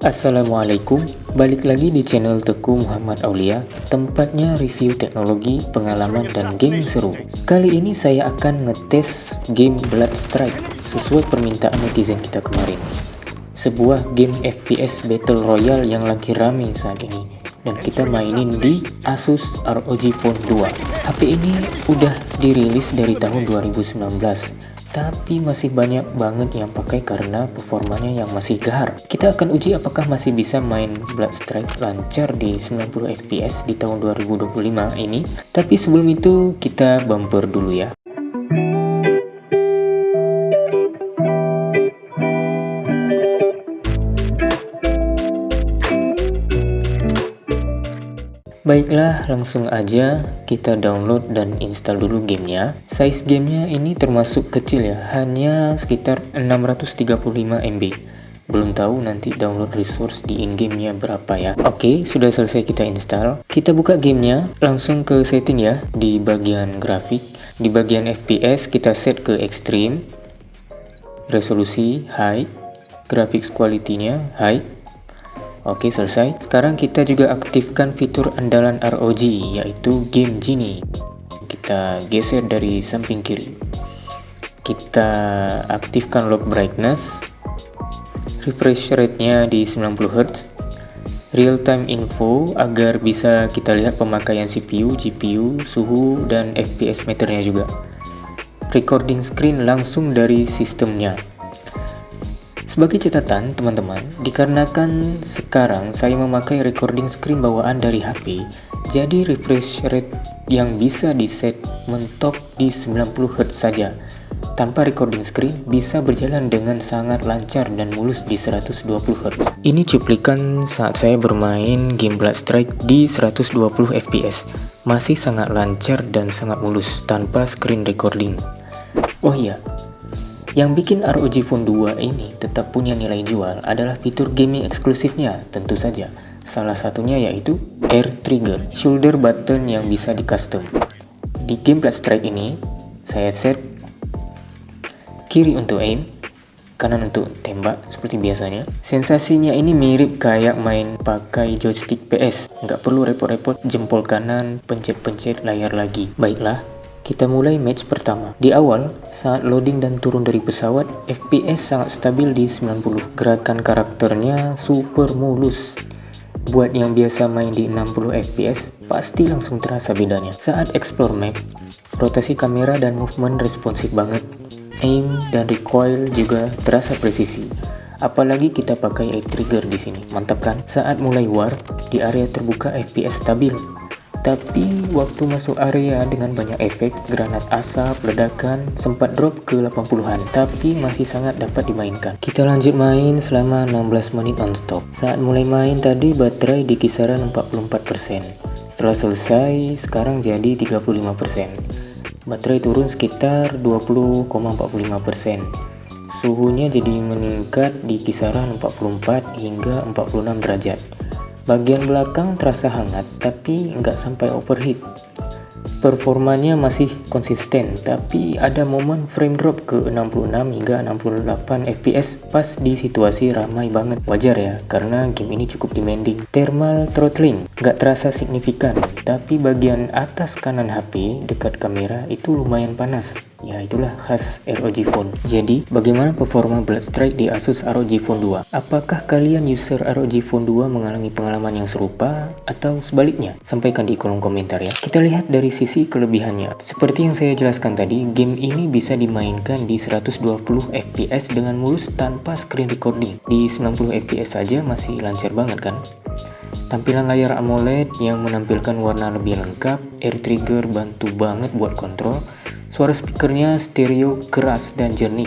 Assalamualaikum, balik lagi di channel Teguh Muhammad Aulia, tempatnya review teknologi, pengalaman, dan game seru. Kali ini saya akan ngetes game Bloodstrike sesuai permintaan netizen kita kemarin. Sebuah game FPS Battle Royale yang lagi rame saat ini, dan kita mainin di Asus ROG Phone 2. HP ini udah dirilis dari tahun 2019. Tapi masih banyak banget yang pakai karena performanya yang masih gahar. Kita akan uji apakah masih bisa main Bloodstrike lancar di 90 fps di tahun 2025 ini. Tapi sebelum itu kita bumper dulu ya. Baiklah, langsung aja kita download dan install dulu gamenya. Size gamenya ini termasuk kecil ya, hanya sekitar 635 MB. Belum tahu nanti download resource di in-gamenya berapa ya. Oke, sudah selesai kita install. Kita buka gamenya, langsung ke setting ya. Di bagian grafik, di bagian FPS kita set ke extreme, resolusi high, graphics quality-nya high. Oke, selesai. Sekarang kita juga aktifkan fitur andalan ROG, yaitu Game Genie. Kita geser dari samping kiri. Kita aktifkan lock brightness, refresh rate-nya di 90 Hz, real time info agar bisa kita lihat pemakaian CPU, GPU, suhu, dan FPS meternya juga. Recording screen langsung dari sistemnya. Sebagai catatan teman-teman, dikarenakan sekarang saya memakai recording screen bawaan dari HP, jadi refresh rate yang bisa diset mentok di 90 Hz saja. Tanpa recording screen bisa berjalan dengan sangat lancar dan mulus di 120 Hz. Ini cuplikan saat saya bermain game Bloodstrike di 120 fps. Masih sangat lancar dan sangat mulus tanpa screen recording. Oh iya, yang bikin ROG Phone 2 ini tetap punya nilai jual adalah fitur gaming eksklusifnya tentu saja. Salah satunya yaitu Air Trigger, shoulder button yang bisa di custom. Di game Bloodstrike ini, saya set kiri untuk aim, kanan untuk tembak seperti biasanya. Sensasinya ini mirip kayak main pakai joystick PS, nggak perlu repot-repot jempol kanan pencet-pencet layar lagi. Baiklah, kita mulai match pertama. Di awal, saat loading dan turun dari pesawat, FPS sangat stabil di 90. Gerakan karakternya super mulus. Buat yang biasa main di 60 FPS, pasti langsung terasa bedanya. Saat explore map, rotasi kamera dan movement responsif banget. Aim dan recoil juga terasa presisi. Apalagi kita pakai air trigger di sini. Mantap kan? Saat mulai war, di area terbuka FPS stabil. Tapi waktu masuk area dengan banyak efek, granat asap, ledakan, sempat drop ke 80-an, tapi masih sangat dapat dimainkan. Kita lanjut main selama 16 menit non-stop. Saat mulai main tadi baterai di kisaran 44%. Setelah selesai, sekarang jadi 35%. Baterai turun sekitar 20,45%. Suhunya jadi meningkat di kisaran 44 hingga 46 derajat. Bagian belakang terasa hangat, tapi nggak sampai overheat. Performanya masih konsisten, tapi ada momen frame drop ke 66 hingga 68 fps pas di situasi ramai banget. Wajar ya, karena game ini cukup demanding. Thermal throttling nggak terasa signifikan, tapi bagian atas kanan HP dekat kamera itu lumayan panas. Ya itulah khas ROG Phone. Jadi, bagaimana performa Bloodstrike di Asus ROG Phone 2? Apakah kalian user ROG Phone 2 mengalami pengalaman yang serupa atau sebaliknya? Sampaikan di kolom komentar ya. Kita lihat dari sisi kelebihannya. Seperti yang saya jelaskan tadi, game ini bisa dimainkan di 120 fps dengan mulus tanpa screen recording. Di 90 fps saja masih lancar banget kan? Tampilan layar AMOLED yang menampilkan warna lebih lengkap, air trigger bantu banget buat kontrol. Suara speakernya stereo keras dan jernih.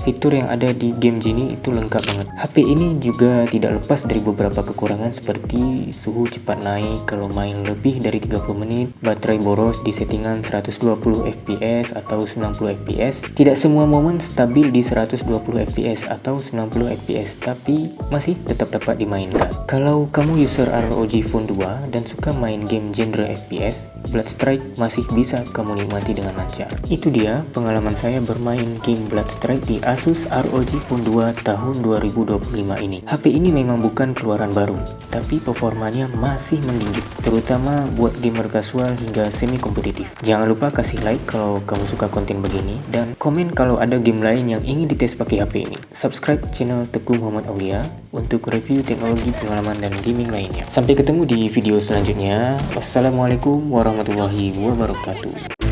Fitur yang ada di Game Genie itu lengkap banget. HP ini juga tidak lepas dari beberapa kekurangan seperti suhu cepat naik kalau main lebih dari 30 menit, baterai boros di settingan 120 fps atau 90 fps. Tidak semua momen stabil di 120 fps atau 90 fps, tapi masih tetap dapat dimainkan. Kalau kamu user ROG Phone 2 dan suka main game genre FPS, Bloodstrike masih bisa kamu nikmati dengan lancar. Itu dia pengalaman saya bermain game Bloodstrike di Asus ROG Phone 2 tahun 2025 ini. HP ini memang bukan keluaran baru, tapi performanya masih menggigit, terutama buat gamer kasual hingga semi kompetitif. Jangan lupa kasih like kalau kamu suka konten begini, dan komen kalau ada game lain yang ingin dites pakai HP ini. Subscribe channel Teguh Muhammad Aulia untuk review teknologi, pengalaman, dan gaming lainnya. Sampai ketemu di video selanjutnya. Wassalamualaikum warahmatullahi wabarakatuh.